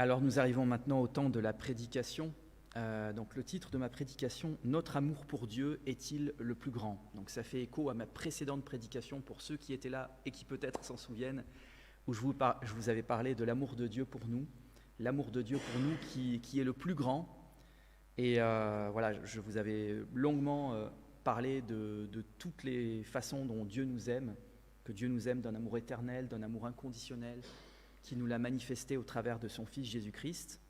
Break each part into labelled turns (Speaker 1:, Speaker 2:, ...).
Speaker 1: Alors nous arrivons maintenant au temps de la prédication. Donc le titre de ma prédication, « Notre amour pour Dieu est-il le plus grand ?» Donc ça fait écho à ma précédente prédication pour ceux qui étaient là et qui peut-être s'en souviennent, où je vous avais parlé de l'amour de Dieu pour nous, l'amour de Dieu pour nous qui est le plus grand. Et voilà, je vous avais longuement parlé de toutes les façons dont Dieu nous aime, que Dieu nous aime d'un amour éternel, d'un amour inconditionnel, qui nous l'a manifesté au travers de son Fils Jésus-Christ.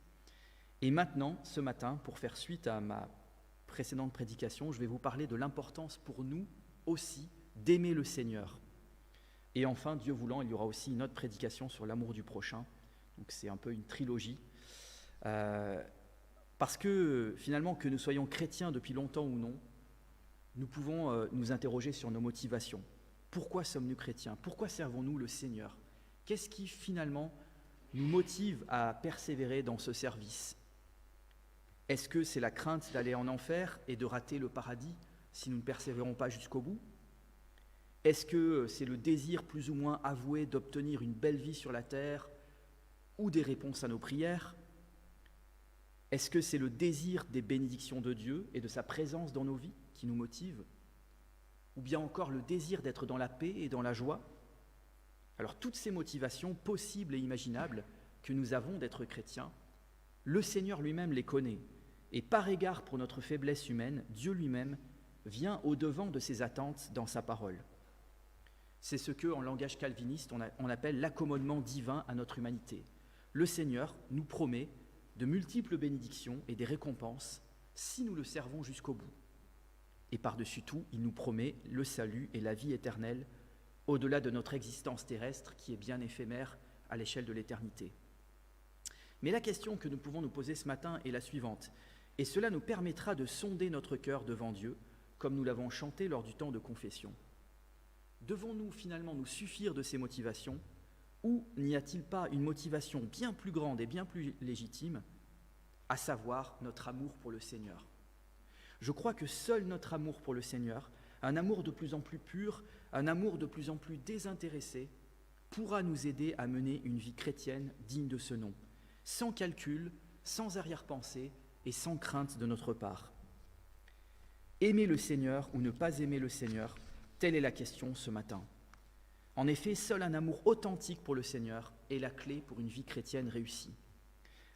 Speaker 1: Et maintenant, ce matin, pour faire suite à ma précédente prédication, je vais vous parler de l'importance pour nous aussi d'aimer le Seigneur. Et enfin, Dieu voulant, il y aura aussi une autre prédication sur l'amour du prochain. Donc c'est un peu une trilogie. Parce que finalement, que nous soyons chrétiens depuis longtemps ou non, nous pouvons nous interroger sur nos motivations. Pourquoi sommes-nous chrétiens ? Pourquoi servons-nous le Seigneur ? Qu'est-ce qui finalement nous motive à persévérer dans ce service ? Est-ce que c'est la crainte d'aller en enfer et de rater le paradis si nous ne persévérons pas jusqu'au bout ? Est-ce que c'est le désir plus ou moins avoué d'obtenir une belle vie sur la terre ou des réponses à nos prières ? Est-ce que c'est le désir des bénédictions de Dieu et de sa présence dans nos vies qui nous motive ? Ou bien encore le désir d'être dans la paix et dans la joie ? Alors toutes ces motivations possibles et imaginables que nous avons d'être chrétiens, le Seigneur lui-même les connaît. Et par égard pour notre faiblesse humaine, Dieu lui-même vient au-devant de ses attentes dans sa parole. C'est ce que, en langage calviniste, on appelle l'accommodement divin à notre humanité. Le Seigneur nous promet de multiples bénédictions et des récompenses si nous le servons jusqu'au bout. Et par-dessus tout, il nous promet le salut et la vie éternelle au-delà de notre existence terrestre qui est bien éphémère à l'échelle de l'éternité. Mais la question que nous pouvons nous poser ce matin est la suivante, et cela nous permettra de sonder notre cœur devant Dieu, comme nous l'avons chanté lors du temps de confession. Devons-nous finalement nous suffire de ces motivations, ou n'y a-t-il pas une motivation bien plus grande et bien plus légitime, à savoir notre amour pour le Seigneur ? Je crois que seul notre amour pour le Seigneur, un amour de plus en plus pur, un amour de plus en plus désintéressé, pourra nous aider à mener une vie chrétienne digne de ce nom, sans calcul, sans arrière-pensée et sans crainte de notre part. Aimer le Seigneur ou ne pas aimer le Seigneur, telle est la question ce matin. En effet, seul un amour authentique pour le Seigneur est la clé pour une vie chrétienne réussie.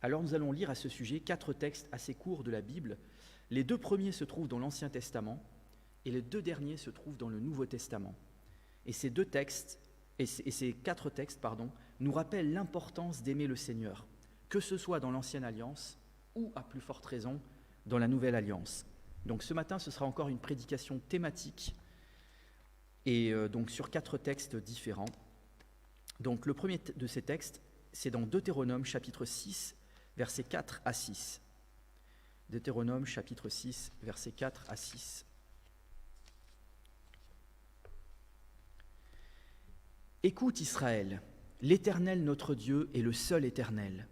Speaker 1: Alors nous allons lire à ce sujet 4 textes assez courts de la Bible. Les 2 premiers se trouvent dans l'Ancien Testament et les 2 derniers se trouvent dans le Nouveau Testament. Et ces 4 textes, nous rappellent l'importance d'aimer le Seigneur, que ce soit dans l'Ancienne Alliance ou, à plus forte raison, dans la Nouvelle Alliance. Donc ce matin, ce sera encore une prédication thématique, et donc sur 4 textes différents. Donc le premier de ces textes, c'est dans Deutéronome chapitre 6, versets 4 à 6. Deutéronome chapitre 6, versets 4 à 6. « Écoute Israël, l'Éternel notre Dieu est le seul Éternel.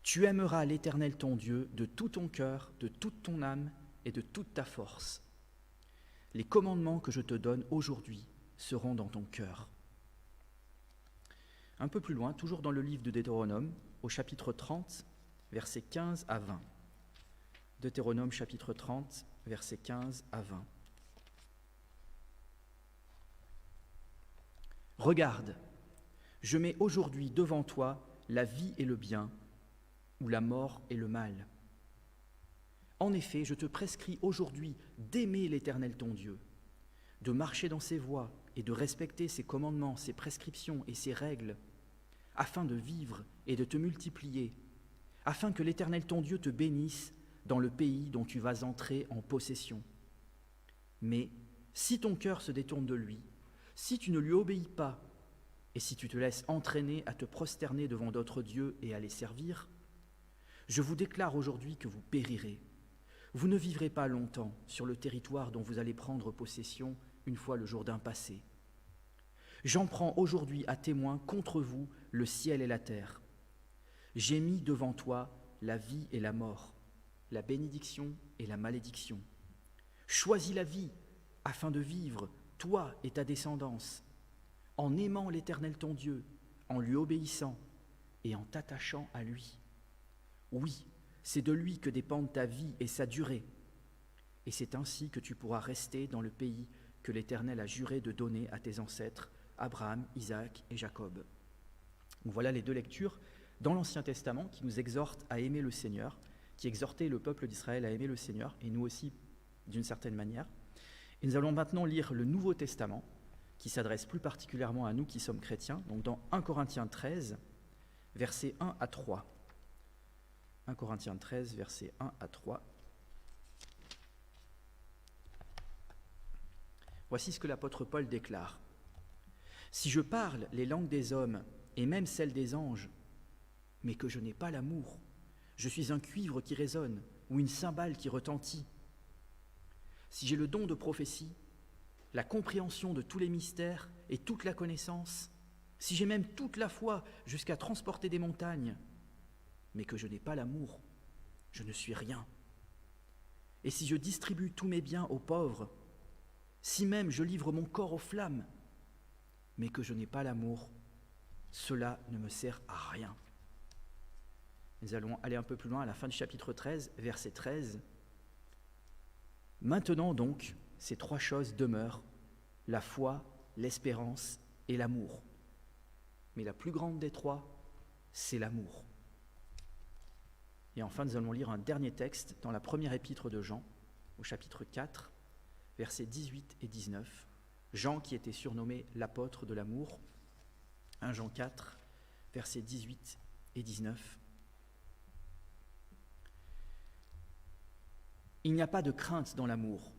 Speaker 1: Tu aimeras l'Éternel ton Dieu de tout ton cœur, de toute ton âme et de toute ta force. Les commandements que je te donne aujourd'hui seront dans ton cœur. » Un peu plus loin, toujours dans le livre de Deutéronome, au chapitre 30, versets 15 à 20. Deutéronome chapitre 30, versets 15 à 20. « Regarde, je mets aujourd'hui devant toi la vie et le bien, ou la mort et le mal. En effet, je te prescris aujourd'hui d'aimer l'Éternel ton Dieu, de marcher dans ses voies et de respecter ses commandements, ses prescriptions et ses règles, afin de vivre et de te multiplier, afin que l'Éternel ton Dieu te bénisse dans le pays dont tu vas entrer en possession. Mais si ton cœur se détourne de lui, si tu ne lui obéis pas, et si tu te laisses entraîner à te prosterner devant d'autres dieux et à les servir, je vous déclare aujourd'hui que vous périrez. Vous ne vivrez pas longtemps sur le territoire dont vous allez prendre possession une fois le Jourdain passé. J'en prends aujourd'hui à témoin contre vous le ciel et la terre. J'ai mis devant toi la vie et la mort, la bénédiction et la malédiction. Choisis la vie afin de vivre, toi et ta descendance, en aimant l'Éternel ton Dieu, en lui obéissant et en t'attachant à lui. Oui, c'est de lui que dépendent ta vie et sa durée. Et c'est ainsi que tu pourras rester dans le pays que l'Éternel a juré de donner à tes ancêtres, Abraham, Isaac et Jacob. Donc voilà les deux lectures dans l'Ancien Testament qui nous exhortent à aimer le Seigneur, qui exhortaient le peuple d'Israël à aimer le Seigneur, et nous aussi d'une certaine manière. Et nous allons maintenant lire le Nouveau Testament, qui s'adresse plus particulièrement à nous qui sommes chrétiens, donc dans 1 Corinthiens 13, versets 1 à 3. 1 Corinthiens 13, versets 1 à 3. Voici ce que l'apôtre Paul déclare. « Si je parle les langues des hommes et même celles des anges, mais que je n'ai pas l'amour, je suis un cuivre qui résonne ou une cymbale qui retentit. Si j'ai le don de prophétie, la compréhension de tous les mystères et toute la connaissance, si j'ai même toute la foi jusqu'à transporter des montagnes, mais que je n'ai pas l'amour, je ne suis rien. Et si je distribue tous mes biens aux pauvres, si même je livre mon corps aux flammes, mais que je n'ai pas l'amour, cela ne me sert à rien. » Nous allons aller un peu plus loin à la fin du chapitre 13, verset 13. « Maintenant donc, ces trois choses demeurent, la foi, l'espérance et l'amour. Mais la plus grande des trois, c'est l'amour. » Et enfin, nous allons lire un dernier texte dans la première épître de Jean, au chapitre 4, versets 18 et 19. Jean qui était surnommé l'apôtre de l'amour. 1 Jean 4, versets 18 et 19. Il n'y a pas de crainte dans l'amour.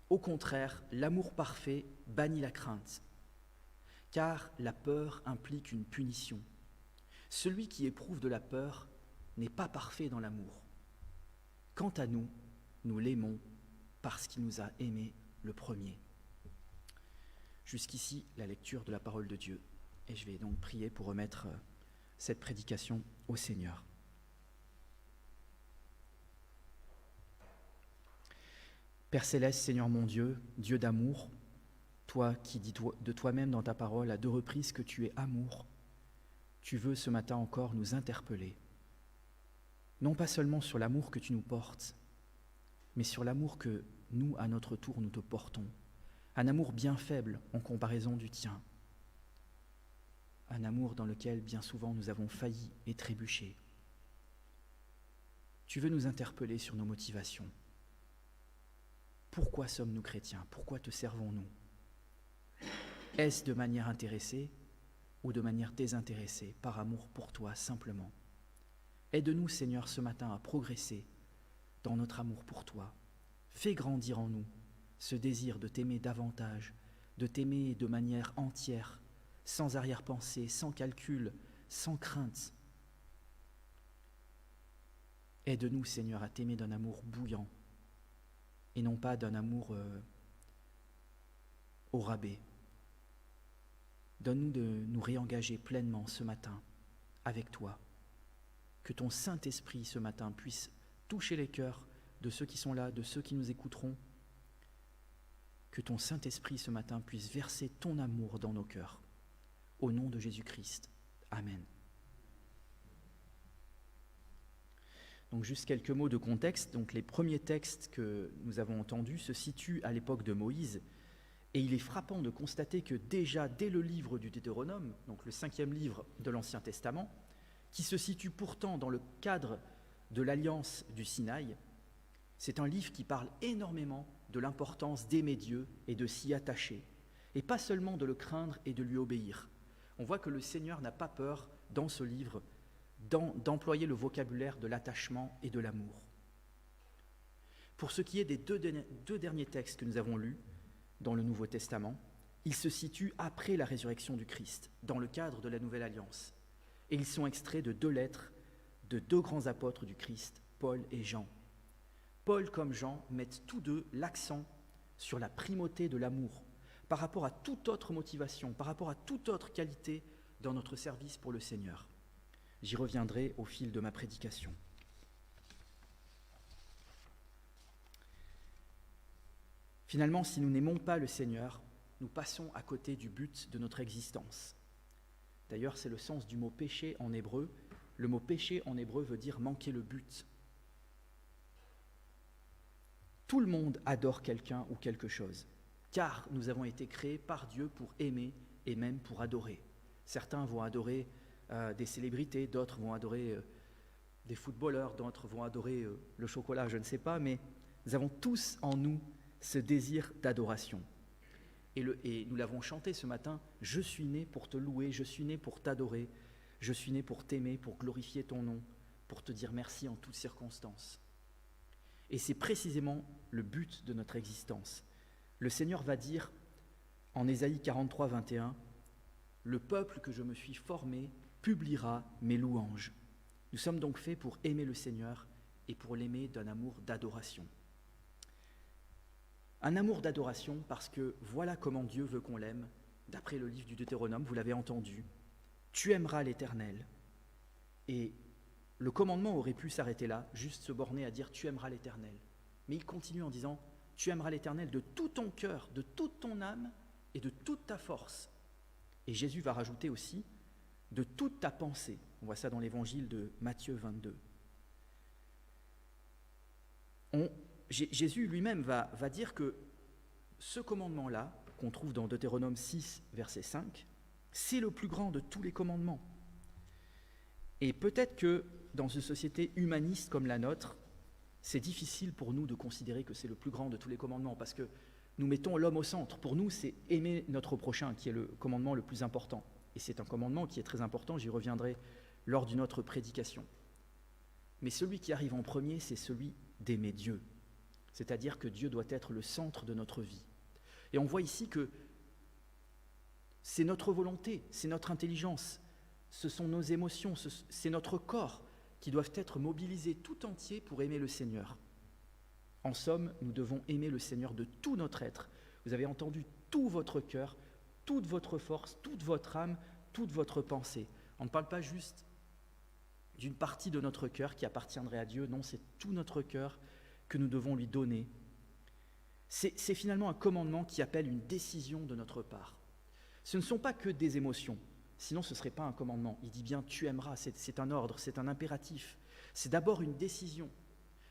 Speaker 1: Au contraire, l'amour parfait bannit la crainte, car la peur implique une punition. Celui qui éprouve de la peur n'est pas parfait dans l'amour. Quant à nous, nous l'aimons parce qu'il nous a aimés le premier. Jusqu'ici, la lecture de la parole de Dieu. Et je vais donc prier pour remettre cette prédication au Seigneur. Père céleste, Seigneur mon Dieu, Dieu d'amour, toi qui dis de toi-même dans ta parole à 2 reprises que tu es amour, tu veux ce matin encore nous interpeller, non pas seulement sur l'amour que tu nous portes, mais sur l'amour que nous, à notre tour, nous te portons, un amour bien faible en comparaison du tien, un amour dans lequel bien souvent nous avons failli et trébuché. Tu veux nous interpeller sur nos motivations. Pourquoi sommes-nous chrétiens? Pourquoi te servons-nous? Est-ce de manière intéressée ou de manière désintéressée, par amour pour toi simplement? Aide-nous, Seigneur, ce matin à progresser dans notre amour pour toi. Fais grandir en nous ce désir de t'aimer davantage, de t'aimer de manière entière, sans arrière-pensée, sans calcul, sans crainte. Aide-nous, Seigneur, à t'aimer d'un amour bouillant, et non pas d'un amour au rabais. Donne-nous de nous réengager pleinement ce matin avec toi. Que ton Saint-Esprit ce matin puisse toucher les cœurs de ceux qui sont là, de ceux qui nous écouteront. Que ton Saint-Esprit ce matin puisse verser ton amour dans nos cœurs. Au nom de Jésus-Christ. Amen. Donc juste quelques mots de contexte. Donc les premiers textes que nous avons entendus se situent à l'époque de Moïse, et il est frappant de constater que déjà dès le livre du Deutéronome, donc le 5e livre de l'Ancien Testament, qui se situe pourtant dans le cadre de l'Alliance du Sinaï, c'est un livre qui parle énormément de l'importance d'aimer Dieu et de s'y attacher, et pas seulement de le craindre et de lui obéir. On voit que le Seigneur n'a pas peur dans ce livre d'employer le vocabulaire de l'attachement et de l'amour. Pour ce qui est des deux derniers textes que nous avons lus dans le Nouveau Testament, ils se situent après la résurrection du Christ, dans le cadre de la Nouvelle Alliance. Et ils sont extraits de 2 lettres de 2 grands apôtres du Christ, Paul et Jean. Paul comme Jean mettent tous deux l'accent sur la primauté de l'amour par rapport à toute autre motivation, par rapport à toute autre qualité dans notre service pour le Seigneur. J'y reviendrai au fil de ma prédication. Finalement, si nous n'aimons pas le Seigneur, nous passons à côté du but de notre existence. D'ailleurs, c'est le sens du mot péché en hébreu, Le mot péché en hébreu veut dire manquer le but. Tout le monde adore quelqu'un ou quelque chose, car nous avons été créés par Dieu pour aimer et même pour adorer. Certains vont adorer des célébrités, d'autres vont adorer des footballeurs, d'autres vont adorer le chocolat, je ne sais pas, mais nous avons tous en nous ce désir d'adoration. Et nous l'avons chanté ce matin, « Je suis né pour te louer, je suis né pour t'adorer, je suis né pour t'aimer, pour glorifier ton nom, pour te dire merci en toutes circonstances. » Et c'est précisément le but de notre existence. Le Seigneur va dire en Ésaïe 43, 21, « Le peuple que je me suis formé publiera mes louanges. » Nous sommes donc faits pour aimer le Seigneur et pour l'aimer d'un amour d'adoration. Un amour d'adoration parce que voilà comment Dieu veut qu'on l'aime, d'après le livre du Deutéronome, vous l'avez entendu. Tu aimeras l'Éternel. Et le commandement aurait pu s'arrêter là, juste se borner à dire tu aimeras l'Éternel. Mais il continue en disant tu aimeras l'Éternel de tout ton cœur, de toute ton âme et de toute ta force. Et Jésus va rajouter aussi de toute ta pensée. On voit ça dans l'évangile de Matthieu 22. Jésus lui-même va dire que ce commandement-là, qu'on trouve dans Deutéronome 6, verset 5, c'est le plus grand de tous les commandements. Et peut-être que dans une société humaniste comme la nôtre, c'est difficile pour nous de considérer que c'est le plus grand de tous les commandements, parce que nous mettons l'homme au centre. Pour nous, c'est aimer notre prochain qui est le commandement le plus important. Et c'est un commandement qui est très important, j'y reviendrai lors d'une autre prédication. Mais celui qui arrive en premier, c'est celui d'aimer Dieu. C'est-à-dire que Dieu doit être le centre de notre vie. Et on voit ici que c'est notre volonté, c'est notre intelligence, ce sont nos émotions, c'est notre corps qui doivent être mobilisés tout entier pour aimer le Seigneur. En somme, nous devons aimer le Seigneur de tout notre être. Vous avez entendu tout votre cœur, toute votre force, toute votre âme, toute votre pensée. On ne parle pas juste d'une partie de notre cœur qui appartiendrait à Dieu, non, c'est tout notre cœur que nous devons lui donner. C'est finalement un commandement qui appelle une décision de notre part. Ce ne sont pas que des émotions, sinon ce ne serait pas un commandement. Il dit bien « tu aimeras », c'est un ordre, c'est un impératif. C'est d'abord une décision.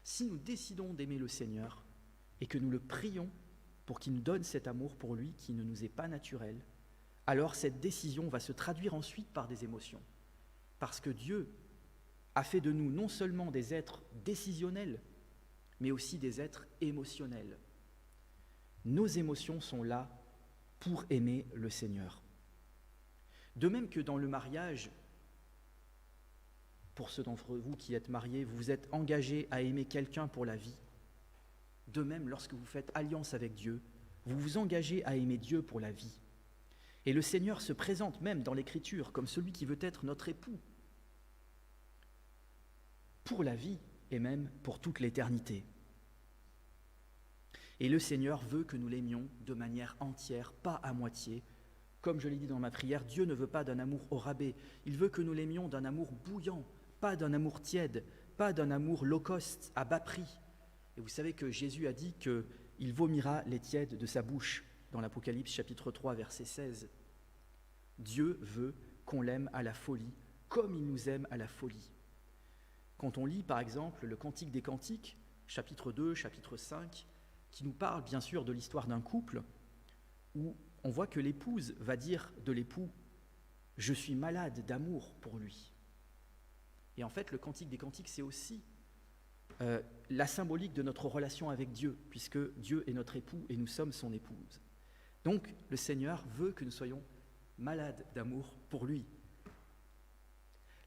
Speaker 1: Si nous décidons d'aimer le Seigneur et que nous le prions pour qu'il nous donne cet amour pour lui qui ne nous est pas naturel, alors cette décision va se traduire ensuite par des émotions. Parce que Dieu a fait de nous non seulement des êtres décisionnels, mais aussi des êtres émotionnels. Nos émotions sont là pour aimer le Seigneur. De même que dans le mariage, pour ceux d'entre vous qui êtes mariés, vous vous êtes engagés à aimer quelqu'un pour la vie. De même, lorsque vous faites alliance avec Dieu, vous vous engagez à aimer Dieu pour la vie. Et le Seigneur se présente même dans l'Écriture comme celui qui veut être notre époux pour la vie et même pour toute l'éternité. Et le Seigneur veut que nous l'aimions de manière entière, pas à moitié. Comme je l'ai dit dans ma prière, Dieu ne veut pas d'un amour au rabais. Il veut que nous l'aimions d'un amour bouillant, pas d'un amour tiède, pas d'un amour low cost, à bas prix. Et vous savez que Jésus a dit qu'il vomira les tièdes de sa bouche, dans l'Apocalypse chapitre 3, verset 16. Dieu veut qu'on l'aime à la folie, comme il nous aime à la folie. Quand on lit par exemple le Cantique des Cantiques, chapitre 2, chapitre 5, qui nous parle bien sûr de l'histoire d'un couple, où on voit que l'épouse va dire de l'époux « Je suis malade d'amour pour lui ». Et en fait, le Cantique des Cantiques, c'est aussi la symbolique de notre relation avec Dieu, puisque Dieu est notre époux et nous sommes son épouse. Donc, le Seigneur veut que nous soyons malades d'amour pour lui.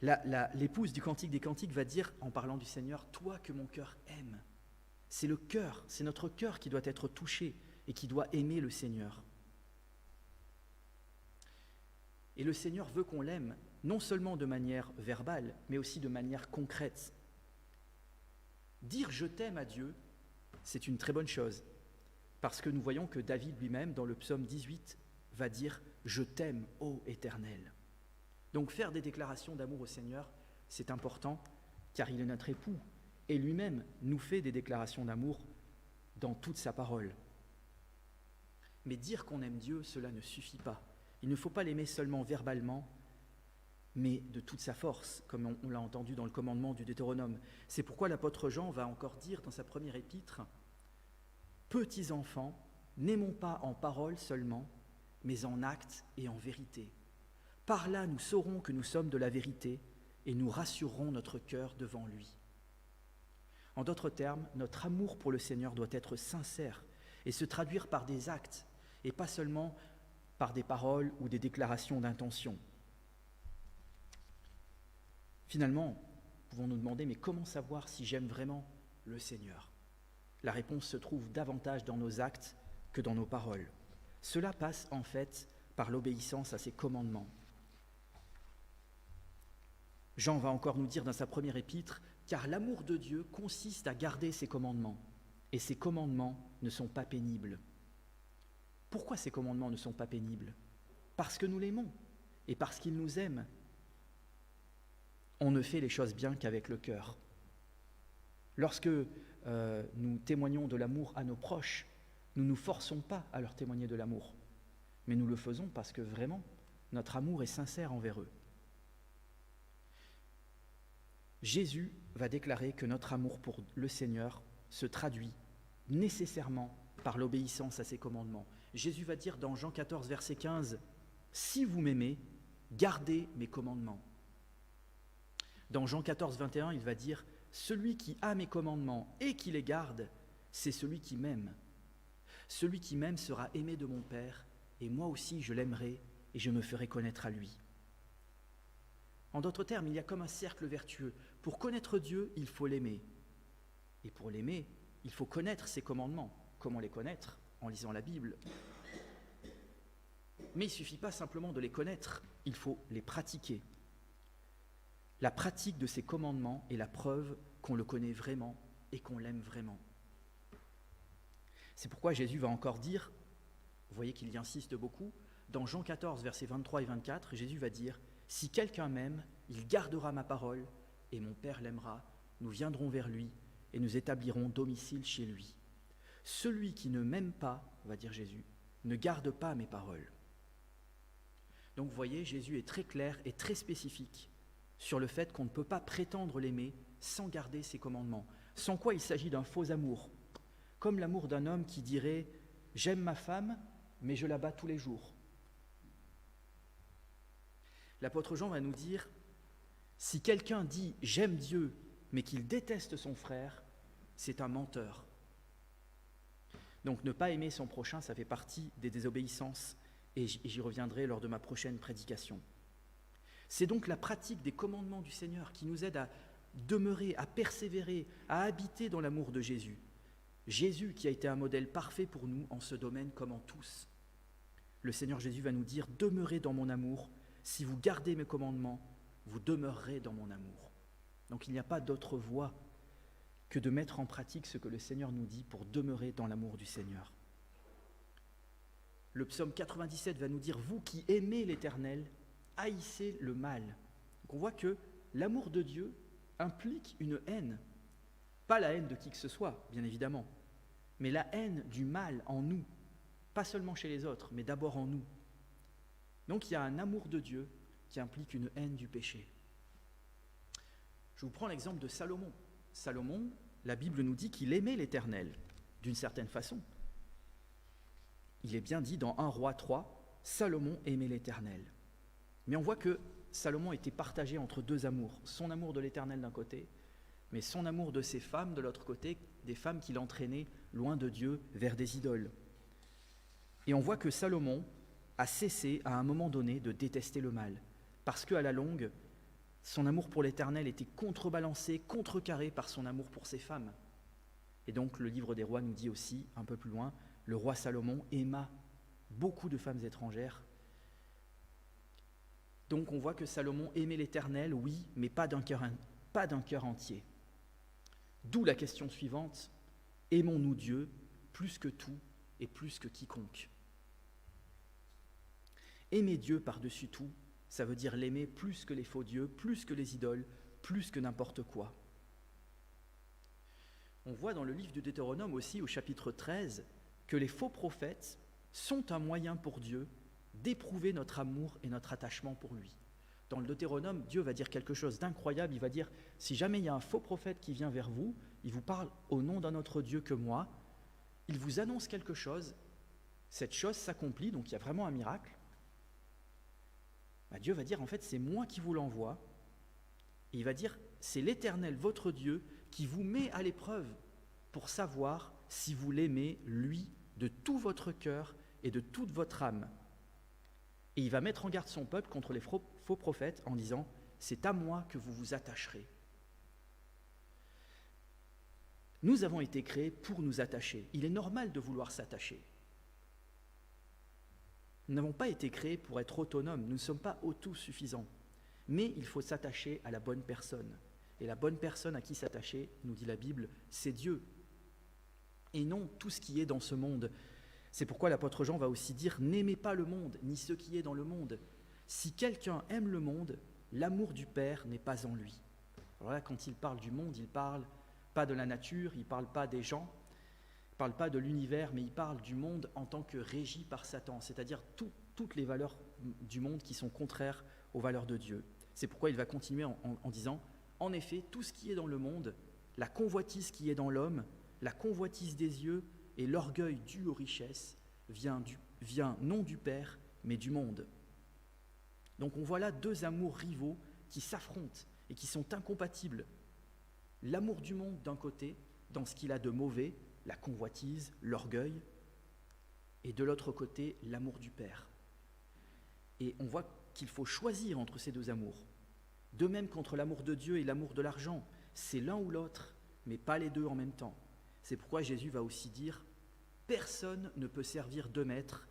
Speaker 1: L'épouse du Cantique des Cantiques va dire, en parlant du Seigneur, « Toi que mon cœur aime ». C'est le cœur, c'est notre cœur qui doit être touché et qui doit aimer le Seigneur. Et le Seigneur veut qu'on l'aime, non seulement de manière verbale, mais aussi de manière concrète. Dire « je t'aime » à Dieu, c'est une très bonne chose, parce que nous voyons que David lui-même, dans le psaume 18, va dire « je t'aime, ô Éternel ». Donc faire des déclarations d'amour au Seigneur, c'est important, car il est notre époux, et lui-même nous fait des déclarations d'amour dans toute sa parole. Mais dire qu'on aime Dieu, cela ne suffit pas. Il ne faut pas l'aimer seulement verbalement, mais de toute sa force, comme on l'a entendu dans le commandement du Deutéronome. C'est pourquoi l'apôtre Jean va encore dire dans sa première épître, « Petits enfants, n'aimons pas en parole seulement, mais en acte et en vérité. Par là, nous saurons que nous sommes de la vérité et nous rassurerons notre cœur devant lui. » En d'autres termes, notre amour pour le Seigneur doit être sincère et se traduire par des actes et pas seulement par des paroles ou des déclarations d'intention. Finalement, pouvons nous demander, mais comment savoir si j'aime vraiment le Seigneur ? La réponse se trouve davantage dans nos actes que dans nos paroles. Cela passe en fait par l'obéissance à ses commandements. Jean va encore nous dire dans sa première épître, « Car l'amour de Dieu consiste à garder ses commandements, et ses commandements ne sont pas pénibles. » Pourquoi ces commandements ne sont pas pénibles ? Parce que nous l'aimons, et parce qu'il nous aime. On ne fait les choses bien qu'avec le cœur. Lorsque nous témoignons de l'amour à nos proches, nous ne nous forçons pas à leur témoigner de l'amour, mais nous le faisons parce que vraiment, notre amour est sincère envers eux. Jésus va déclarer que notre amour pour le Seigneur se traduit nécessairement par l'obéissance à ses commandements. Jésus va dire dans Jean 14, verset 15, « Si vous m'aimez, gardez mes commandements. » Dans Jean 14, 21, il va dire « Celui qui a mes commandements et qui les garde, c'est celui qui m'aime. Celui qui m'aime sera aimé de mon Père, et moi aussi je l'aimerai et je me ferai connaître à lui. » En d'autres termes, il y a comme un cercle vertueux. Pour connaître Dieu, il faut l'aimer. Et pour l'aimer, il faut connaître ses commandements. Comment les connaître ? En lisant la Bible. Mais il ne suffit pas simplement de les connaître, il faut les pratiquer. La pratique de ces commandements est la preuve qu'on le connaît vraiment et qu'on l'aime vraiment. C'est pourquoi Jésus va encore dire, vous voyez qu'il y insiste beaucoup, dans Jean 14, versets 23 et 24, Jésus va dire « Si quelqu'un m'aime, il gardera ma parole, et mon Père l'aimera, nous viendrons vers lui, et nous établirons domicile chez lui. Celui qui ne m'aime pas, va dire Jésus, ne garde pas mes paroles. » Donc vous voyez, Jésus est très clair et très spécifique sur le fait qu'on ne peut pas prétendre l'aimer sans garder ses commandements, sans quoi il s'agit d'un faux amour, comme l'amour d'un homme qui dirait « J'aime ma femme, mais je la bats tous les jours. » L'apôtre Jean va nous dire « Si quelqu'un dit « J'aime Dieu », mais qu'il déteste son frère, c'est un menteur. » Donc ne pas aimer son prochain, ça fait partie des désobéissances, et j'y reviendrai lors de ma prochaine prédication. C'est donc la pratique des commandements du Seigneur qui nous aide à demeurer, à persévérer, à habiter dans l'amour de Jésus. Jésus qui a été un modèle parfait pour nous en ce domaine comme en tous. Le Seigneur Jésus va nous dire « Demeurez dans mon amour, si vous gardez mes commandements, vous demeurerez dans mon amour. » Donc il n'y a pas d'autre voie que de mettre en pratique ce que le Seigneur nous dit pour demeurer dans l'amour du Seigneur. Le psaume 97 va nous dire « Vous qui aimez l'Éternel, haïssez le mal. » Donc on voit que l'amour de Dieu implique une haine. Pas la haine de qui que ce soit, bien évidemment, mais la haine du mal en nous, pas seulement chez les autres, mais d'abord en nous. Donc il y a un amour de Dieu qui implique une haine du péché. Je vous prends l'exemple de Salomon. Salomon, la Bible nous dit qu'il aimait l'Éternel, d'une certaine façon. Il est bien dit dans 1 Roi 3, Salomon aimait l'Éternel. Mais on voit que Salomon était partagé entre deux amours, son amour de l'Éternel d'un côté, mais son amour de ses femmes de l'autre côté, des femmes qu'il entraînait loin de Dieu vers des idoles. Et on voit que Salomon a cessé à un moment donné de détester le mal, parce qu'à la longue, son amour pour l'Éternel était contrebalancé, contrecarré par son amour pour ses femmes. Et donc le livre des rois nous dit aussi, un peu plus loin, le roi Salomon aima beaucoup de femmes étrangères. Donc on voit que Salomon aimait l'Éternel, oui, mais pas d'un cœur entier. D'où la question suivante, aimons-nous Dieu plus que tout et plus que quiconque? Aimer Dieu par-dessus tout, ça veut dire l'aimer plus que les faux dieux, plus que les idoles, plus que n'importe quoi. On voit dans le livre du Deutéronome aussi, au chapitre 13, que les faux prophètes sont un moyen pour Dieu d'éprouver notre amour et notre attachement pour lui. Dans le Deutéronome, Dieu va dire quelque chose d'incroyable. Il va dire, si jamais il y a un faux prophète qui vient vers vous, il vous parle au nom d'un autre Dieu que moi, il vous annonce quelque chose, cette chose s'accomplit, donc il y a vraiment un miracle. Dieu va dire, en fait, c'est moi qui vous l'envoie. Et il va dire, c'est l'Éternel, votre Dieu, qui vous met à l'épreuve pour savoir si vous l'aimez, lui, de tout votre cœur et de toute votre âme. Et il va mettre en garde son peuple contre les faux prophètes en disant, c'est à moi que vous vous attacherez. Nous avons été créés pour nous attacher. Il est normal de vouloir s'attacher. Nous n'avons pas été créés pour être autonomes, nous ne sommes pas autosuffisants. Mais il faut s'attacher à la bonne personne. Et la bonne personne à qui s'attacher, nous dit la Bible, c'est Dieu. Et non tout ce qui est dans ce monde. C'est pourquoi l'apôtre Jean va aussi dire « N'aimez pas le monde, ni ce qui est dans le monde. Si quelqu'un aime le monde, l'amour du Père n'est pas en lui. » Alors là, quand il parle du monde, il ne parle pas de la nature, il ne parle pas des gens, il ne parle pas de l'univers, mais il parle du monde en tant que régi par Satan, c'est-à-dire toutes les valeurs du monde qui sont contraires aux valeurs de Dieu. C'est pourquoi il va continuer en disant « En effet, tout ce qui est dans le monde, la convoitise qui est dans l'homme, la convoitise des yeux et l'orgueil dû aux richesses vient non du Père, mais du monde. » Donc on voit là deux amours rivaux qui s'affrontent et qui sont incompatibles. L'amour du monde d'un côté, dans ce qu'il a de mauvais, la convoitise, l'orgueil, et de l'autre côté, l'amour du Père. Et on voit qu'il faut choisir entre ces deux amours. De même qu'entre l'amour de Dieu et l'amour de l'argent, c'est l'un ou l'autre, mais pas les deux en même temps. C'est pourquoi Jésus va aussi dire « Personne ne peut servir deux maîtres,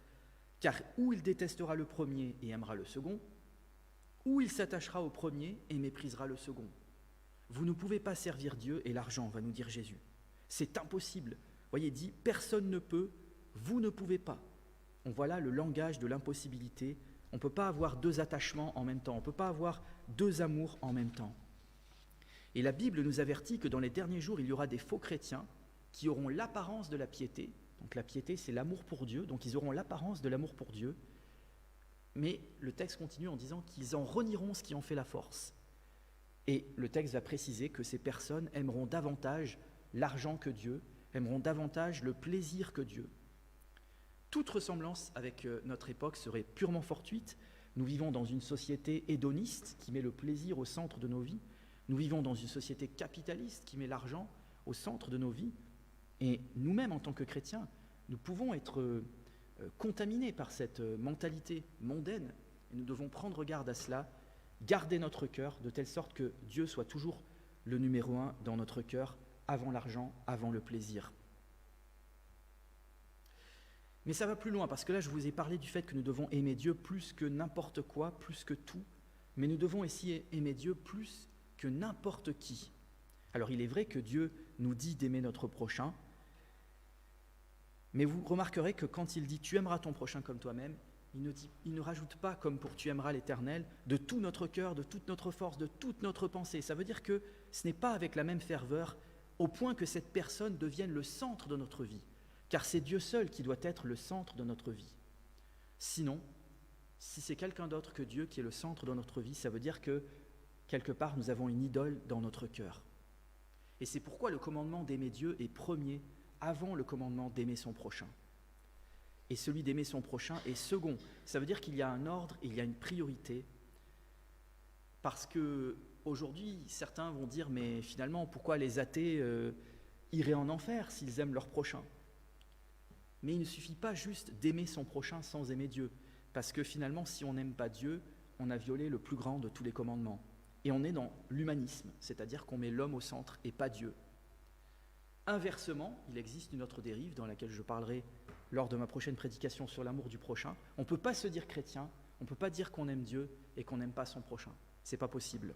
Speaker 1: car ou il détestera le premier et aimera le second, ou il s'attachera au premier et méprisera le second. Vous ne pouvez pas servir Dieu et l'argent, va nous dire Jésus. C'est impossible. Vous voyez, il dit « Personne ne peut, vous ne pouvez pas. » On voit là le langage de l'impossibilité. On ne peut pas avoir deux attachements en même temps. On ne peut pas avoir deux amours en même temps. Et la Bible nous avertit que dans les derniers jours, il y aura des faux chrétiens qui auront l'apparence de la piété. Donc la piété, c'est l'amour pour Dieu. Donc ils auront l'apparence de l'amour pour Dieu. Mais le texte continue en disant qu'ils en renieront ce qui en fait la force. Et le texte va préciser que ces personnes aimeront davantage l'argent que Dieu, aimeront davantage le plaisir que Dieu. Toute ressemblance avec notre époque serait purement fortuite. Nous vivons dans une société hédoniste qui met le plaisir au centre de nos vies. Nous vivons dans une société capitaliste qui met l'argent au centre de nos vies. Et nous-mêmes, en tant que chrétiens, nous pouvons être contaminés par cette mentalité mondaine. Et nous devons prendre garde à cela, garder notre cœur de telle sorte que Dieu soit toujours le numéro 1 dans notre cœur, avant l'argent, avant le plaisir. Mais ça va plus loin, parce que là, je vous ai parlé du fait que nous devons aimer Dieu plus que n'importe quoi, plus que tout, mais nous devons aussi aimer Dieu plus que n'importe qui. Alors, il est vrai que Dieu nous dit d'aimer notre prochain, mais vous remarquerez que quand il dit « tu aimeras ton prochain comme toi-même », il ne rajoute pas comme pour « tu aimeras l'Éternel » de tout notre cœur, de toute notre force, de toute notre pensée. Ça veut dire que ce n'est pas avec la même ferveur au point que cette personne devienne le centre de notre vie, car c'est Dieu seul qui doit être le centre de notre vie. Sinon, si c'est quelqu'un d'autre que Dieu qui est le centre de notre vie, ça veut dire que quelque part nous avons une idole dans notre cœur. Et c'est pourquoi le commandement d'aimer Dieu est premier avant le commandement d'aimer son prochain. Et celui d'aimer son prochain est second. Ça veut dire qu'il y a un ordre, il y a une priorité. Parce que aujourd'hui, certains vont dire, mais finalement, pourquoi les athées iraient en enfer s'ils aiment leur prochain ? Mais il ne suffit pas juste d'aimer son prochain sans aimer Dieu. Parce que finalement, si on n'aime pas Dieu, on a violé le plus grand de tous les commandements. Et on est dans l'humanisme, c'est-à-dire qu'on met l'homme au centre et pas Dieu. Inversement, il existe une autre dérive dans laquelle je parlerai lors de ma prochaine prédication sur l'amour du prochain. On ne peut pas se dire chrétien, on ne peut pas dire qu'on aime Dieu et qu'on n'aime pas son prochain. Ce n'est pas possible.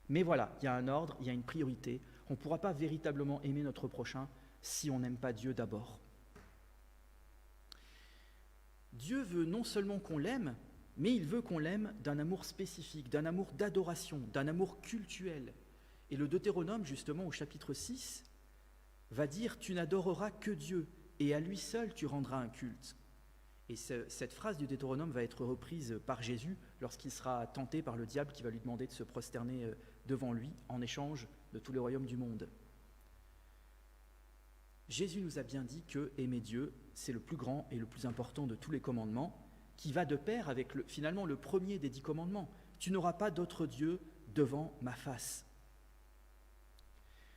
Speaker 1: Mais voilà, il y a un ordre, il y a une priorité. On ne pourra pas véritablement aimer notre prochain si on n'aime pas Dieu d'abord. Dieu veut non seulement qu'on l'aime, mais il veut qu'on l'aime d'un amour spécifique, d'un amour d'adoration, d'un amour cultuel. Et le Deutéronome, justement, au chapitre 6, va dire « Tu n'adoreras que Dieu, et à lui seul tu rendras un culte ». Et cette phrase du Deutéronome va être reprise par Jésus lorsqu'il sera tenté par le diable qui va lui demander de se prosterner devant lui en échange de tous les royaumes du monde. Jésus nous a bien dit que aimer Dieu, c'est le plus grand et le plus important de tous les commandements, qui va de pair avec finalement le premier des 10 commandements. Tu n'auras pas d'autre Dieu devant ma face.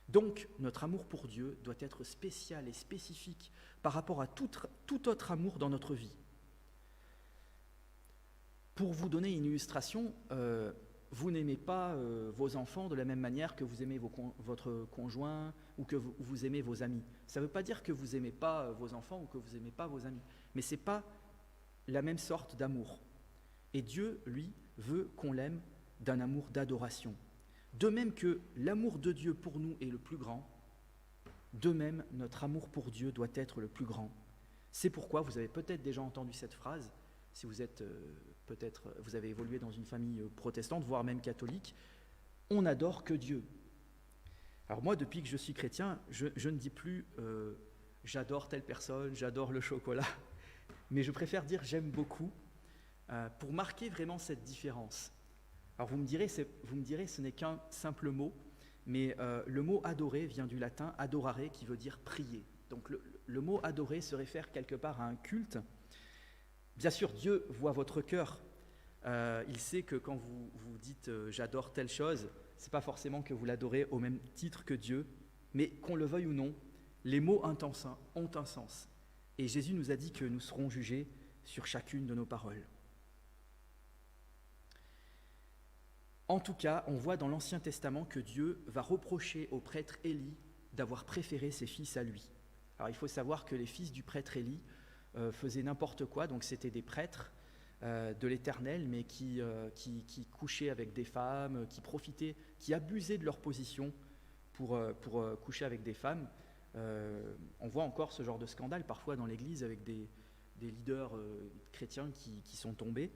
Speaker 1: Donc, notre amour pour Dieu doit être spécial et spécifique par rapport à tout autre amour dans notre vie. Pour vous donner une illustration, vous n'aimez pas vos enfants de la même manière que vous aimez votre conjoint ou que vous aimez vos amis. Ça ne veut pas dire que vous n'aimez pas vos enfants ou que vous n'aimez pas vos amis, mais ce n'est pas la même sorte d'amour. Et Dieu, lui, veut qu'on l'aime d'un amour d'adoration. De même que l'amour de Dieu pour nous est le plus grand, de même notre amour pour Dieu doit être le plus grand. C'est pourquoi vous avez peut-être déjà entendu cette phrase, si vous êtes vous avez évolué dans une famille protestante, voire même catholique, on n'adore que Dieu. Alors moi, depuis que je suis chrétien, je ne dis plus j'adore telle personne, j'adore le chocolat, mais je préfère dire j'aime beaucoup pour marquer vraiment cette différence. Alors vous me direz, ce n'est qu'un simple mot, mais le mot adorer vient du latin adorare, qui veut dire prier. Donc le mot adorer se réfère quelque part à un culte. Bien sûr, Dieu voit votre cœur. Il sait que quand vous dites j'adore telle chose, ce n'est pas forcément que vous l'adorez au même titre que Dieu, mais qu'on le veuille ou non, les mots ont un sens. Et Jésus nous a dit que nous serons jugés sur chacune de nos paroles. En tout cas, on voit dans l'Ancien Testament que Dieu va reprocher au prêtre Élie d'avoir préféré ses fils à lui. Alors il faut savoir que les fils du prêtre Élie faisaient n'importe quoi, donc c'était des prêtres de l'Éternel, mais qui couchaient avec des femmes, qui profitaient, qui abusaient de leur position pour coucher avec des femmes. On voit encore ce genre de scandale parfois dans l'Église avec des leaders chrétiens qui sont tombés.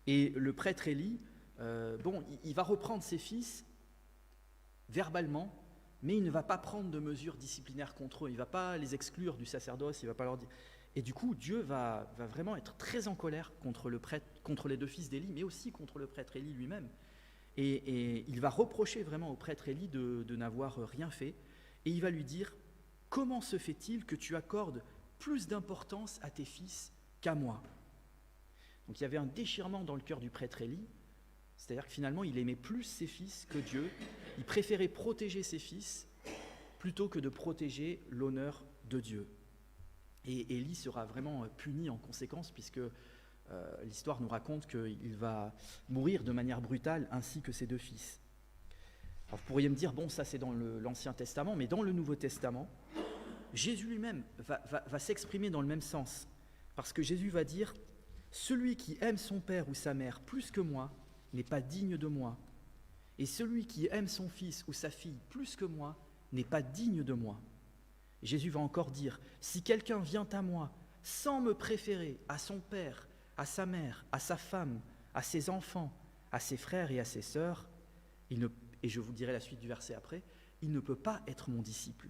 Speaker 1: Et le prêtre Élie, il va reprendre ses fils verbalement, mais il ne va pas prendre de mesures disciplinaires contre eux, il ne va pas les exclure du sacerdoce, il ne va pas leur dire... Et du coup, Dieu va vraiment être très en colère contre les 2 fils d'Élie, mais aussi contre le prêtre Élie lui-même. Et il va reprocher vraiment au prêtre Élie de n'avoir rien fait, et il va lui dire « Comment se fait-il que tu accordes plus d'importance à tes fils qu'à moi ?» Donc il y avait un déchirement dans le cœur du prêtre Élie, c'est-à-dire que finalement, il aimait plus ses fils que Dieu. Il préférait protéger ses fils plutôt que de protéger l'honneur de Dieu. Et Élie sera vraiment puni en conséquence, puisque l'histoire nous raconte qu'il va mourir de manière brutale, ainsi que ses 2 fils. Alors vous pourriez me dire, bon, ça c'est dans l'Ancien Testament, mais dans le Nouveau Testament, Jésus lui-même va s'exprimer dans le même sens. Parce que Jésus va dire, « Celui qui aime son père ou sa mère plus que moi, n'est pas digne de moi. Et celui qui aime son fils ou sa fille plus que moi n'est pas digne de moi. » Jésus va encore dire, « Si quelqu'un vient à moi sans me préférer à son père, à sa mère, à sa femme, à ses enfants, à ses frères et à ses sœurs, et je vous dirai la suite du verset après, il ne peut pas être mon disciple. »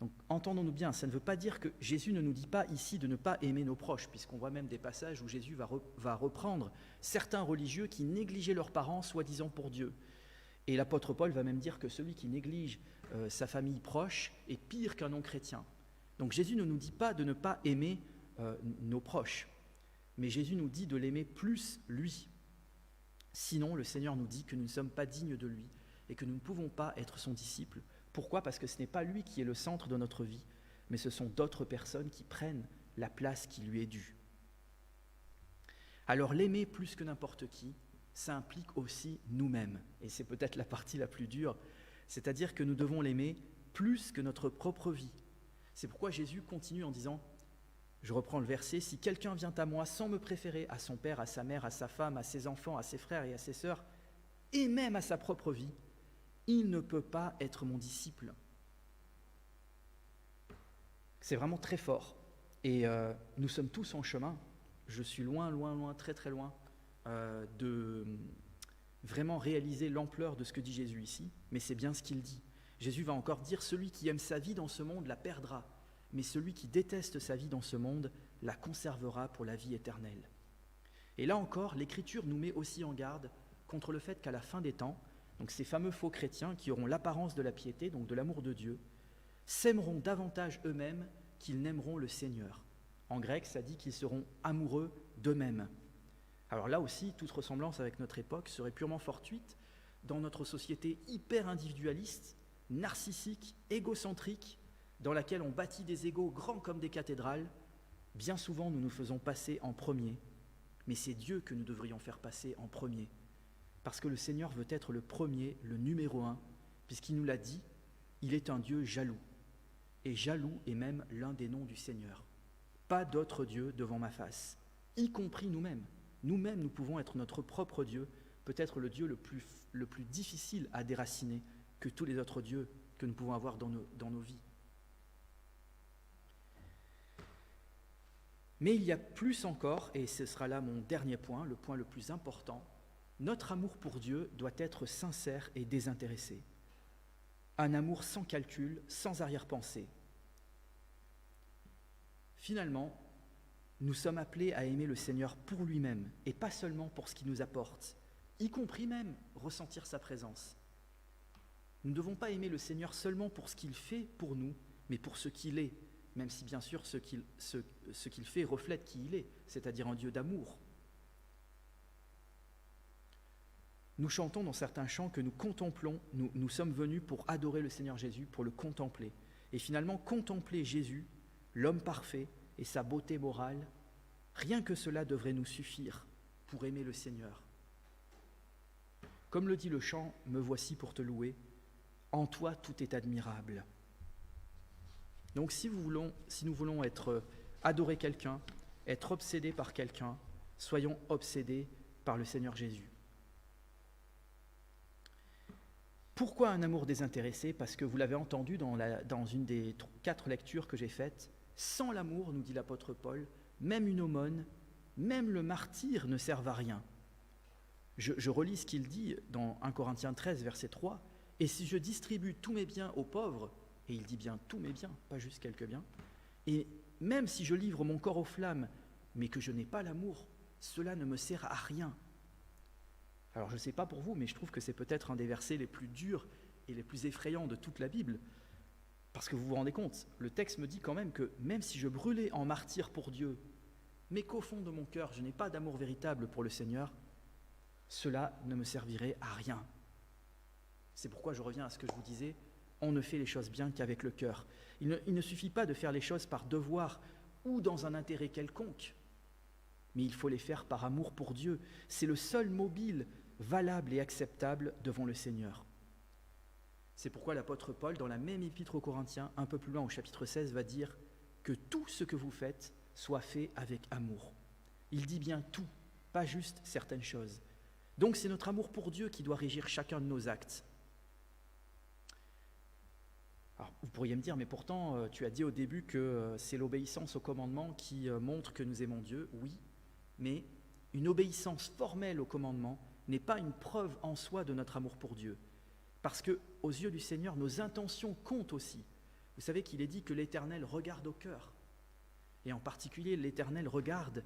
Speaker 1: Donc, entendons-nous bien, ça ne veut pas dire que Jésus ne nous dit pas ici de ne pas aimer nos proches, puisqu'on voit même des passages où Jésus va reprendre certains religieux qui négligeaient leurs parents, soi-disant pour Dieu. Et l'apôtre Paul va même dire que celui qui néglige sa famille proche est pire qu'un non-chrétien. Donc Jésus ne nous dit pas de ne pas aimer nos proches, mais Jésus nous dit de l'aimer plus lui. Sinon, le Seigneur nous dit que nous ne sommes pas dignes de lui et que nous ne pouvons pas être son disciple. Pourquoi ? Parce que ce n'est pas lui qui est le centre de notre vie, mais ce sont d'autres personnes qui prennent la place qui lui est due. Alors l'aimer plus que n'importe qui, ça implique aussi nous-mêmes. Et c'est peut-être la partie la plus dure, c'est-à-dire que nous devons l'aimer plus que notre propre vie. C'est pourquoi Jésus continue en disant, je reprends le verset, « Si quelqu'un vient à moi sans me préférer à son père, à sa mère, à sa femme, à ses enfants, à ses frères et à ses sœurs, et même à sa propre vie, il ne peut pas être mon disciple. » C'est vraiment très fort. Et nous sommes tous en chemin. Je suis loin, très très loin de vraiment réaliser l'ampleur de ce que dit Jésus ici, mais c'est bien ce qu'il dit. Jésus va encore dire, celui qui aime sa vie dans ce monde la perdra, mais celui qui déteste sa vie dans ce monde la conservera pour la vie éternelle. Et là encore, l'Écriture nous met aussi en garde contre le fait qu'à la fin des temps, donc ces fameux faux chrétiens qui auront l'apparence de la piété, donc de l'amour de Dieu, s'aimeront davantage eux-mêmes qu'ils n'aimeront le Seigneur. En grec, ça dit qu'ils seront amoureux d'eux-mêmes. Alors là aussi, toute ressemblance avec notre époque serait purement fortuite dans notre société hyper individualiste, narcissique, égocentrique, dans laquelle on bâtit des égos grands comme des cathédrales. Bien souvent, nous nous faisons passer en premier, mais c'est Dieu que nous devrions faire passer en premier, parce que le Seigneur veut être le premier, le numéro un, puisqu'il nous l'a dit, il est un Dieu jaloux. Et jaloux est même l'un des noms du Seigneur. Pas d'autre Dieu devant ma face, y compris nous-mêmes. Nous-mêmes, nous pouvons être notre propre Dieu, peut-être le Dieu le plus difficile à déraciner que tous les autres dieux que nous pouvons avoir dans nos vies. Mais il y a plus encore, et ce sera là mon dernier point, le point le plus important, notre amour pour Dieu doit être sincère et désintéressé. Un amour sans calcul, sans arrière-pensée. Finalement, nous sommes appelés à aimer le Seigneur pour lui-même et pas seulement pour ce qu'il nous apporte, y compris même ressentir sa présence. Nous ne devons pas aimer le Seigneur seulement pour ce qu'il fait pour nous, mais pour ce qu'il est, même si bien sûr ce qu'il fait reflète qui il est, c'est-à-dire un Dieu d'amour. Nous chantons dans certains chants que nous contemplons, nous sommes venus pour adorer le Seigneur Jésus, pour le contempler. Et finalement, contempler Jésus, l'homme parfait, et sa beauté morale, rien que cela devrait nous suffire pour aimer le Seigneur. Comme le dit le chant « Me voici pour te louer », en toi tout est admirable. Donc si nous voulons adorer quelqu'un, être obsédés par quelqu'un, soyons obsédés par le Seigneur Jésus. Pourquoi un amour désintéressé ? Parce que vous l'avez entendu dans une des 4 lectures que j'ai faites, sans l'amour, nous dit l'apôtre Paul, même une aumône, même le martyre ne servent à rien. Je relis ce qu'il dit dans 1 Corinthiens 13, verset 3, « Et si je distribue tous mes biens aux pauvres, et il dit bien tous mes biens, pas juste quelques biens, et même si je livre mon corps aux flammes, mais que je n'ai pas l'amour, cela ne me sert à rien. » Alors je ne sais pas pour vous, mais je trouve que c'est peut-être un des versets les plus durs et les plus effrayants de toute la Bible. Parce que vous vous rendez compte, le texte me dit quand même que même si je brûlais en martyr pour Dieu, mais qu'au fond de mon cœur, je n'ai pas d'amour véritable pour le Seigneur, cela ne me servirait à rien. C'est pourquoi je reviens à ce que je vous disais, on ne fait les choses bien qu'avec le cœur. Il ne suffit pas de faire les choses par devoir ou dans un intérêt quelconque, mais il faut les faire par amour pour Dieu. C'est le seul mobile valable et acceptable devant le Seigneur. C'est pourquoi l'apôtre Paul, dans la même épître aux Corinthiens, un peu plus loin au chapitre 16, va dire que tout ce que vous faites soit fait avec amour. Il dit bien tout, pas juste certaines choses. Donc c'est notre amour pour Dieu qui doit régir chacun de nos actes. Alors, vous pourriez me dire, mais pourtant, tu as dit au début que c'est l'obéissance au commandement qui montre que nous aimons Dieu. Oui, mais une obéissance formelle au commandement n'est pas une preuve en soi de notre amour pour Dieu. Parce que, aux yeux du Seigneur, nos intentions comptent aussi. Vous savez qu'il est dit que l'Éternel regarde au cœur. Et en particulier, l'Éternel regarde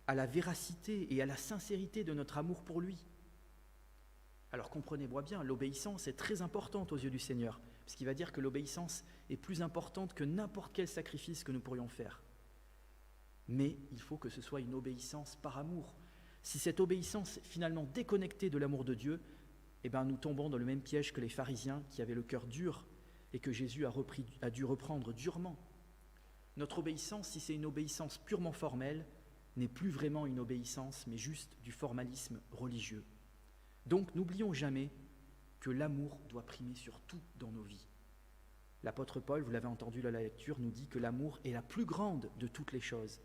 Speaker 1: à la véracité et à la sincérité de notre amour pour lui. Alors comprenez-moi bien, l'obéissance est très importante aux yeux du Seigneur, puisqu'il va dire que l'obéissance est plus importante que n'importe quel sacrifice que nous pourrions faire. Mais il faut que ce soit une obéissance par amour. Si cette obéissance est finalement déconnectée de l'amour de Dieu, eh bien, nous tombons dans le même piège que les pharisiens qui avaient le cœur dur et que Jésus a dû reprendre durement. Notre obéissance, si c'est une obéissance purement formelle, n'est plus vraiment une obéissance, mais juste du formalisme religieux. Donc, n'oublions jamais que l'amour doit primer sur tout dans nos vies. L'apôtre Paul, vous l'avez entendu dans la lecture, nous dit que l'amour est la plus grande de toutes les choses,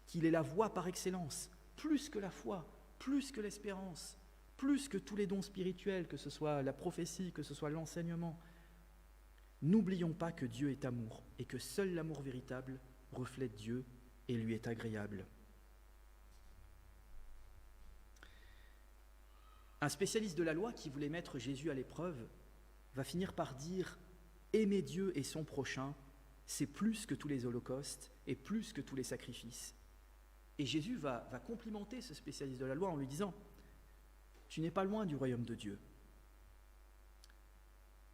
Speaker 1: qu'il est la voie par excellence, plus que la foi, plus que l'espérance, plus que tous les dons spirituels, que ce soit la prophétie, que ce soit l'enseignement. N'oublions pas que Dieu est amour et que seul l'amour véritable reflète Dieu et lui est agréable. Un spécialiste de la loi qui voulait mettre Jésus à l'épreuve va finir par dire « Aimer Dieu et son prochain, c'est plus que tous les holocaustes et plus que tous les sacrifices. » Et Jésus va complimenter ce spécialiste de la loi en lui disant « Tu n'es pas loin du royaume de Dieu ».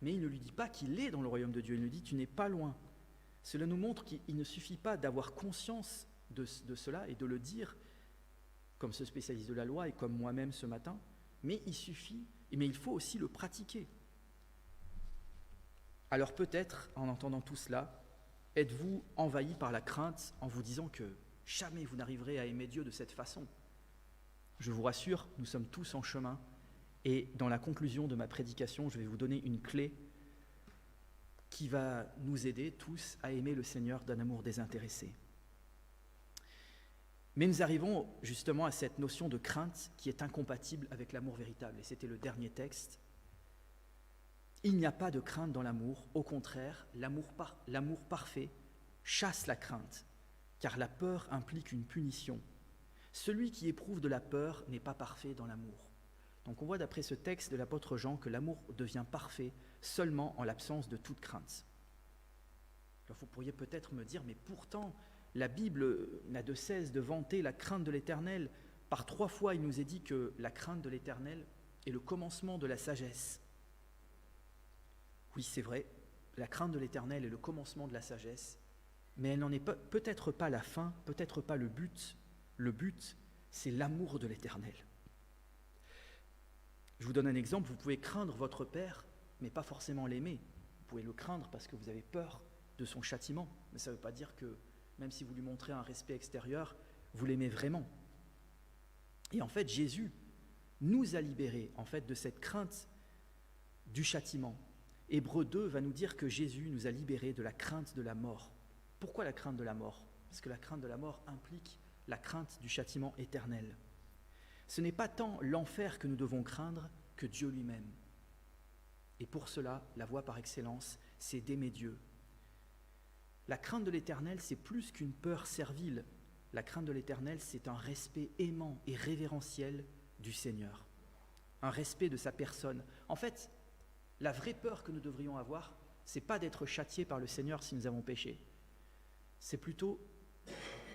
Speaker 1: Mais il ne lui dit pas qu'il est dans le royaume de Dieu, il lui dit « Tu n'es pas loin ». Cela nous montre qu'il ne suffit pas d'avoir conscience de cela et de le dire, comme ce spécialiste de la loi et comme moi-même ce matin, mais il faut aussi le pratiquer. Alors peut-être, en entendant tout cela, êtes-vous envahi par la crainte en vous disant que jamais vous n'arriverez à aimer Dieu de cette façon. Je vous rassure, nous sommes tous en chemin et dans la conclusion de ma prédication, je vais vous donner une clé qui va nous aider tous à aimer le Seigneur d'un amour désintéressé. Mais nous arrivons justement à cette notion de crainte qui est incompatible avec l'amour véritable. Et c'était le dernier texte. Il n'y a pas de crainte dans l'amour. Au contraire, l'amour parfait chasse la crainte, car la peur implique une punition. Celui qui éprouve de la peur n'est pas parfait dans l'amour. Donc on voit d'après ce texte de l'apôtre Jean que l'amour devient parfait seulement en l'absence de toute crainte. Alors vous pourriez peut-être me dire, mais pourtant, la Bible n'a de cesse de vanter la crainte de l'Éternel. Par 3 fois, il nous est dit que la crainte de l'Éternel est le commencement de la sagesse. Oui, c'est vrai, la crainte de l'Éternel est le commencement de la sagesse, mais elle n'en est peut-être pas la fin, peut-être pas le but. Le but, c'est l'amour de l'Éternel. Je vous donne un exemple, vous pouvez craindre votre père, mais pas forcément l'aimer. Vous pouvez le craindre parce que vous avez peur de son châtiment, mais ça ne veut pas dire que, même si vous lui montrez un respect extérieur, vous l'aimez vraiment. Et en fait, Jésus nous a libérés en fait, de cette crainte du châtiment. Hébreux 2 va nous dire que Jésus nous a libérés de la crainte de la mort. Pourquoi la crainte de la mort ? Parce que la crainte de la mort implique la crainte du châtiment éternel. Ce n'est pas tant l'enfer que nous devons craindre que Dieu lui-même. Et pour cela, la voie par excellence, c'est d'aimer Dieu. La crainte de l'Éternel, c'est plus qu'une peur servile. La crainte de l'Éternel, c'est un respect aimant et révérentiel du Seigneur. Un respect de sa personne. En fait, la vraie peur que nous devrions avoir, c'est pas d'être châtiés par le Seigneur si nous avons péché. C'est plutôt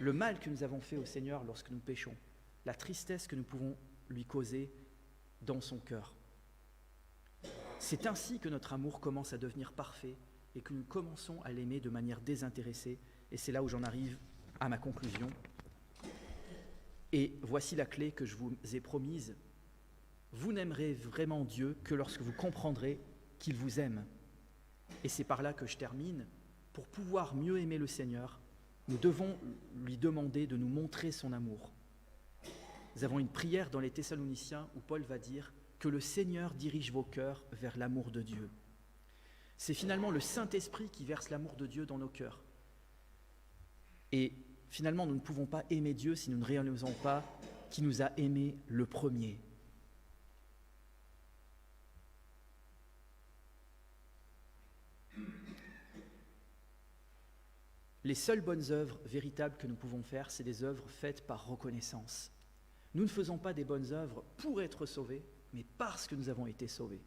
Speaker 1: le mal que nous avons fait au Seigneur lorsque nous péchons, la tristesse que nous pouvons lui causer dans son cœur. C'est ainsi que notre amour commence à devenir parfait et que nous commençons à l'aimer de manière désintéressée. Et c'est là où j'en arrive à ma conclusion. Et voici la clé que je vous ai promise. Vous n'aimerez vraiment Dieu que lorsque vous comprendrez qu'il vous aime. Et c'est par là que je termine. Pour pouvoir mieux aimer le Seigneur, nous devons lui demander de nous montrer son amour. Nous avons une prière dans les Thessaloniciens où Paul va dire que le Seigneur dirige vos cœurs vers l'amour de Dieu. C'est finalement le Saint-Esprit qui verse l'amour de Dieu dans nos cœurs. Et finalement, nous ne pouvons pas aimer Dieu si nous ne réalisons pas qu'il nous a aimés le premier. Les seules bonnes œuvres véritables que nous pouvons faire, c'est des œuvres faites par reconnaissance. Nous ne faisons pas des bonnes œuvres pour être sauvés, mais parce que nous avons été sauvés.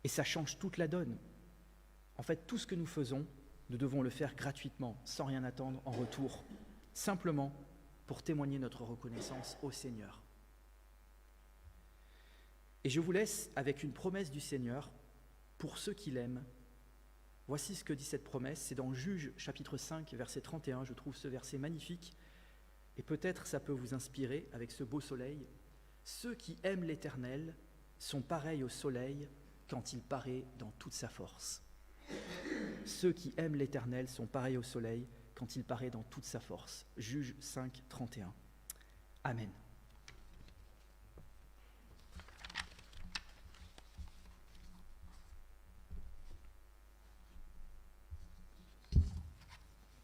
Speaker 1: Et ça change toute la donne. En fait, tout ce que nous faisons, nous devons le faire gratuitement, sans rien attendre en retour, simplement pour témoigner notre reconnaissance au Seigneur. Et je vous laisse avec une promesse du Seigneur pour ceux qui l'aiment. Voici ce que dit cette promesse, c'est dans Juges chapitre 5, verset 31, je trouve ce verset magnifique, et peut-être ça peut vous inspirer avec ce beau soleil. Ceux qui aiment l'Éternel sont pareils au soleil quand il paraît dans toute sa force. Ceux qui aiment l'Éternel sont pareils au soleil quand il paraît dans toute sa force. Juges 5, 31. Amen.